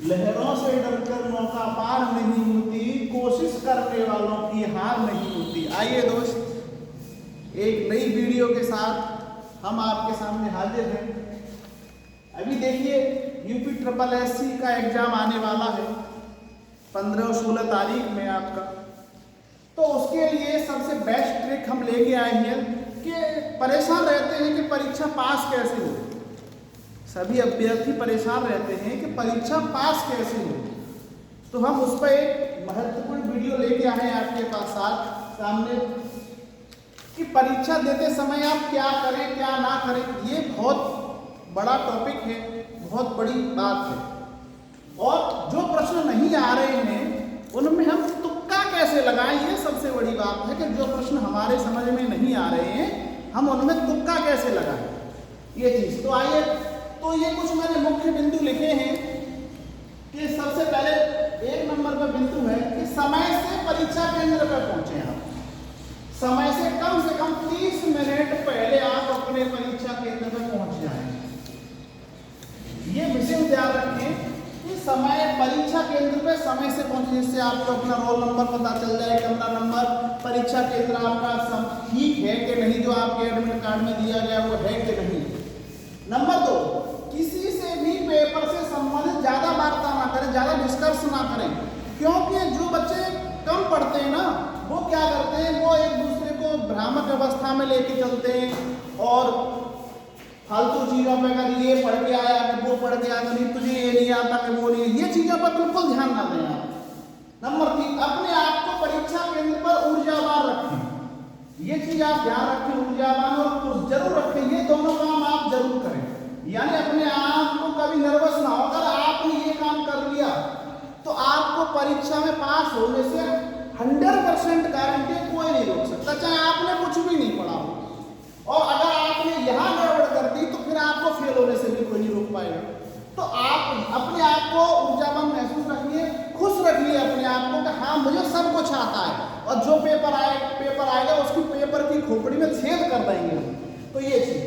लहरों से डरकर नौका पार नहीं होती, कोशिश करने वालों की हार नहीं होती। आइए दोस्त, एक नई वीडियो के साथ हम आपके सामने हाजिर हैं। अभी देखिए यूपी ट्रिपल एससी का एग्जाम आने वाला है 15 और 16 तारीख में आपका। तो उसके लिए सबसे बेस्ट ट्रिक हम लेके आए हैं कि परेशान रहते हैं कि परीक्षा पास कैसे हो। सभी अभ्यर्थी परेशान रहते हैं कि परीक्षा पास कैसे हो। तो हम उस पर एक महत्वपूर्ण वीडियो लेके आए हैं आपके पास सामने कि परीक्षा देते समय आप क्या करें क्या ना करें। ये बहुत बड़ा टॉपिक है, बहुत बड़ी बात है। और जो प्रश्न नहीं आ रहे हैं उनमें हम तुक्का कैसे लगाएं, ये सबसे बड़ी बात है कि जो प्रश्न हमारे समझ में नहीं आ रहे हैं हम उनमें तुक्का कैसे लगाएं, ये चीज़। तो आइए, तो ये कुछ मैंने मुख्य बिंदु लिखे हैं कि सबसे पहले 1 नंबर पर बिंदु है कि समय से परीक्षा केंद्र पर पहुंचे आप। समय से कम 30 मिनट पहले आप अपने परीक्षा केंद्र पर पहुंच जाएं। ये विषय ध्यान रखें कि समय परीक्षा केंद्र पे समय से पहुंचने से आपको अपना रोल नंबर पता चल जाए, कमरा नंबर, परीक्षा केंद्र आपका ठीक है कि नहीं, जो आपके एडमिट कार्ड में दिया गया वो है कि नहीं। नंबर 2, किसी से भी पेपर से संबंधित ज़्यादा वार्ता ना करें, ज़्यादा डिस्कस ना करें। क्योंकि जो बच्चे कम पढ़ते हैं ना, वो क्या करते हैं, वो एक दूसरे को भ्रामक अवस्था में लेके चलते हैं और फालतू चीज़ों पे अगर ये पढ़ के आया कि वो पढ़ के आया, नहीं तुझे ये नहीं आता कि वो नहीं, ये चीज़ों पर बिल्कुल ध्यान ना दें आप। नंबर 3, अपने आप को परीक्षा केंद्र पर ऊर्जावान रखें। ये चीज़ आप ध्यान रखें, ऊर्जावान और जरूर रखें। ये दोनों काम आप जरूर करें, यानी अपने आप को कभी नर्वस ना हो। अगर आपने ये काम कर लिया तो आपको परीक्षा में पास होने से 100% गारंटी, कोई नहीं रोक सकता, चाहे आपने कुछ भी नहीं पढ़ा हो। और अगर आपने यहाँ गड़बड़ कर दी तो फिर आपको फेल होने से भी कोई नहीं रोक पाएगा। तो आप अपने आप को ऊर्जावान महसूस रखिए, खुश रखिए अपने आप को कि हाँ मुझे सब कुछ आता है, और जो पेपर आएगा उसकी पेपर की खोपड़ी में छेद कर देंगे हम। तो ये चीज,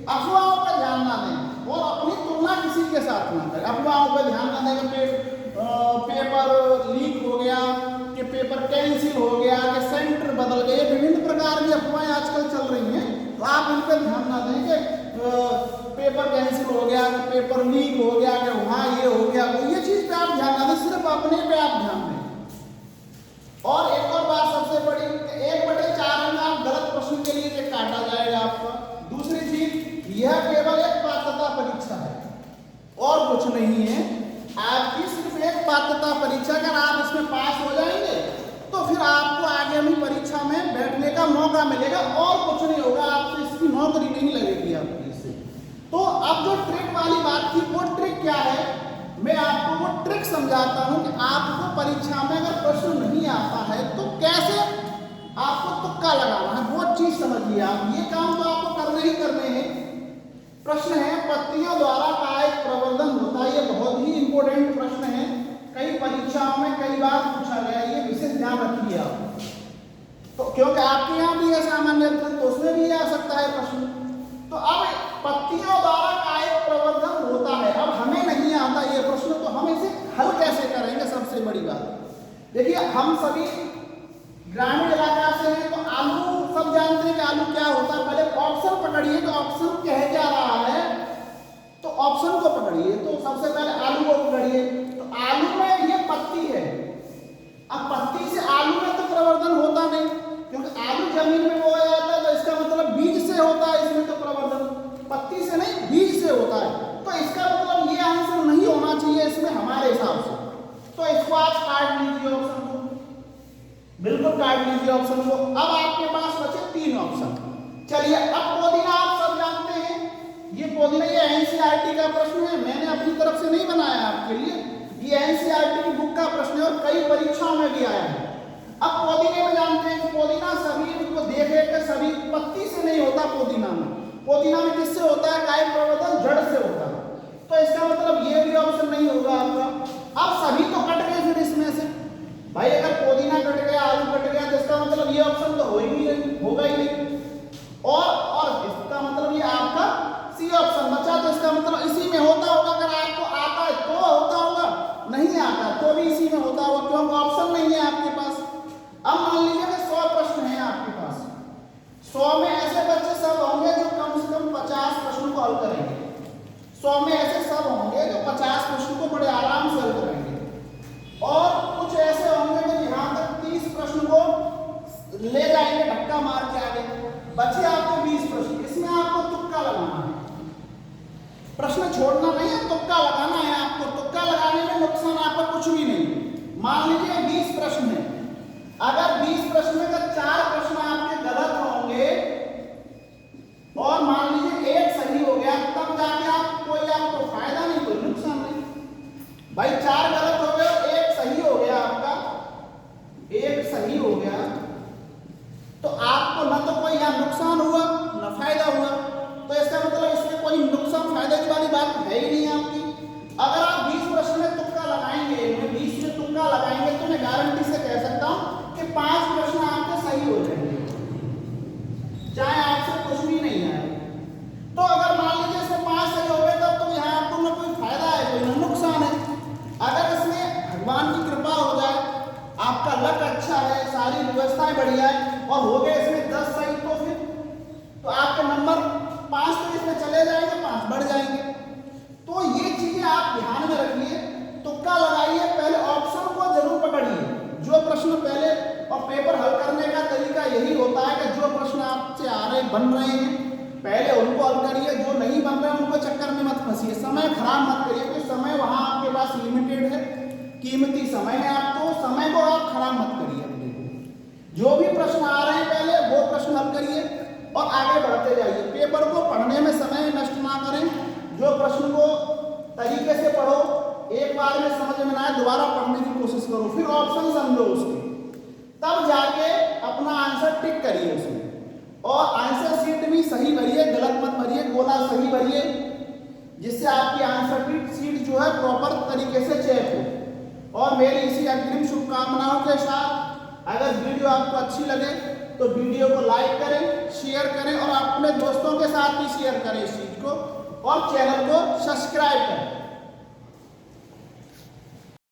अफवाहों पर ध्यान ना दें और अपनी तुलना किसी के साथ ना करें। अफवाहों पर ध्यान ना दें कि पेपर लीक हो गया, कि पेपर कैंसिल हो गया, कि सेंटर बदल गए, विभिन्न प्रकार की अफवाहें आजकल चल रही हैं। तो आप इन पर ध्यान ना दें कि पेपर कैंसिल हो गया, कि पेपर लीक हो गया, कि वहाँ ये हो गया, ये चीज़ पे आप ध्यान ना दें, सिर्फ अपने पे आप ध्यान दें। और एक और बात सबसे बड़ी, 1/4 अंक आप गलत प्रश्न के लिए काटा जाएगा आपका। दूसरी चीज, यह केवल एक पात्रता परीक्षा है और कुछ नहीं है। आपकी सिर्फ एक पात्रता परीक्षा, अगर आप इसमें पास हो जाएंगे तो फिर आपको आगामी परीक्षा में बैठने का मौका मिलेगा और कुछ नहीं होगा, आपको इसकी नौकरी नहीं लगेगी आपकी इससे। तो अब जो ट्रिक वाली बात थी, वो ट्रिक क्या है, मैं आपको वो ट्रिक समझाता हूं कि आपको परीक्षा में अगर प्रश्न नहीं आता है तो कैसे आपको तुक्का लगाना है, वो चीज समझिए आप। ये काम तो आपको करने ही करने हैं। प्रश्न है, पत्तियों द्वारा कायिक प्रवर्धन होता है। ये बहुत ही इंपॉर्टेंट प्रश्न है, कई परीक्षाओं में कई बार पूछा गया, ये विशेष ध्यान रखिए आप। तो क्योंकि आपके यहाँ भी है सामान्य तो उसमें भी आ सकता है प्रश्न। तो अब पत्तियों द्वारा कायिक प्रवर्धन होता है, अब हमें नहीं आता ये प्रश्न, तो हम इसे हल कैसे करेंगे, सबसे बड़ी बात। देखिए हम सभी ग्रामीण इलाका से हैं, तो आलू सब जानते हैं कि आलू क्या होता है। पहले ऑप्शन पकड़िए कि ऑप्शन कह क्या रहा है, तो ऑप्शन को पकड़िए। तो सबसे पहले आलू को पकड़िए, तो आलू में ये पत्ती है। अब पत्ती से आलू में तो प्रवर्धन होता नहीं, क्योंकि आलू जमीन में बोया जाता है, तो इसका मतलब बीज से होता है, इसमें तो प्रवर्धन पत्ती से नहीं बीज से होता है। तो इसका मतलब ये आंसर नहीं होना चाहिए इसमें हमारे हिसाब से। तो इसको आप काट लीजिए, ऑप्शन को बिल्कुल काट लीजिए ऑप्शन को। अब आपके पास बचे 3 ऑप्शन। चलिए, अब पुदीना आप सब जानते हैं, ये पुदीना, ये एनसीईआरटी का प्रश्न है, मैंने अपनी तरफ से नहीं बनाया आपके लिए, ये एनसीईआरटी की बुक का प्रश्न है और कई परीक्षाओं में भी आया है। अब पुदीने में जानते हैं कि पुदीना सभी को देखे कि सभी पत्ती से नहीं होता, पुदीना में किससे होता है, कायिक प्रवर्धन जड़ से होता है। तो इसका मतलब ये भी ऑप्शन नहीं होगा आपका। अब सभी तो कट गए फिर इसमें से, भाई अगर पुदीना कट गया, आलू कट गया, तो इसका मतलब ये ऑप्शन तो होगा ही नहीं। और इसका मतलब ये आपका सी ऑप्शन बचा, तो इसका मतलब इसी में होता होगा। अगर आपको आता है तो होता होगा, इसमें छोड़ना नहीं है, तुक्का लगाना है आपको। तुक्का लगाने में नुकसान आपका कुछ भी नहीं। मान लीजिए 20 प्रश्न है, अगर 20 प्रश्न में अगर 4 प्रश्न आपके गलत होंगे और मान लीजिए एक सही हो गया, तब जाके आप कोई आपको फायदा नहीं, कोई नुकसान नहीं। भाई 4 गलत हो गए और एक सही हो गया, आपका एक सही हो गया, तो आपको ना तो कोई यहाँ नुकसान हुआ ना फायदा हुआ। तो इसका मतलब इसमें कोई नुकसान फायदे की वाली बात है ही नहीं आपकी। अगर आप 20 प्रश्न में तुक्का लगाएंगे, 20 में तुक्का लगाएंगे, तो मैं गारंटी से कह सकता हूं कि 5 प्रश्न आपके सही हो जाएंगे, चाहे आपसे कुछ भी नहीं आए। तो अगर मान लीजिए इसमें 5 सही हो गए, तब तो यहाँ आपको ना कोई फायदा है, कोई ना नुकसान है। अगर इसमें भगवान की कृपा हो जाए, आपका लक अच्छा है, सारी व्यवस्थाएं बढ़िया है और हो गए इसमें 10 सही, तो फिर तो आपके नंबर 5 तो इसमें चले जाएंगे, 5 बढ़ जाएंगे। तो ये चीजें आप ध्यान में रखिए, तुक्का लगाइए, पहले ऑप्शन को जरूर पकड़िए। जो प्रश्न पहले, और पेपर हल करने का तरीका यही होता है कि जो प्रश्न आपसे आ रहे बन रहे हैं पहले उनको हल करिए, जो नहीं बन रहे उनको चक्कर में मत फंसिए, समय खराब मत करिए, क्योंकि समय वहां आपके पास लिमिटेड है, कीमती समय है, आपको समय को आप खराब मत करिए। अपने को जो भी प्रश्न आ रहे हैं पहले वो प्रश्न हल करिए और आगे बढ़ते जाइए। पेपर को पढ़ने में समय नष्ट ना करें, जो प्रश्न को तरीके से पढ़ो, एक बार में समझ में ना आए दोबारा पढ़ने की कोशिश करो, फिर ऑप्शन समझो उसके, तब जाके अपना आंसर टिक करिए उसमें। और आंसर शीट भी सही भरिए, गलत मत भरिए, गोला सही भरिए, जिससे आपकी आंसर शीट जो है प्रॉपर तरीके से चेक हो। और मेरी इसी अग्रिम शुभकामनाओं के साथ अगर वीडियो आपको अच्छी लगे तो वीडियो को लाइक करें, शेयर करें और अपने दोस्तों के साथ भी शेयर करें इस चीज को, और चैनल को सब्सक्राइब करें।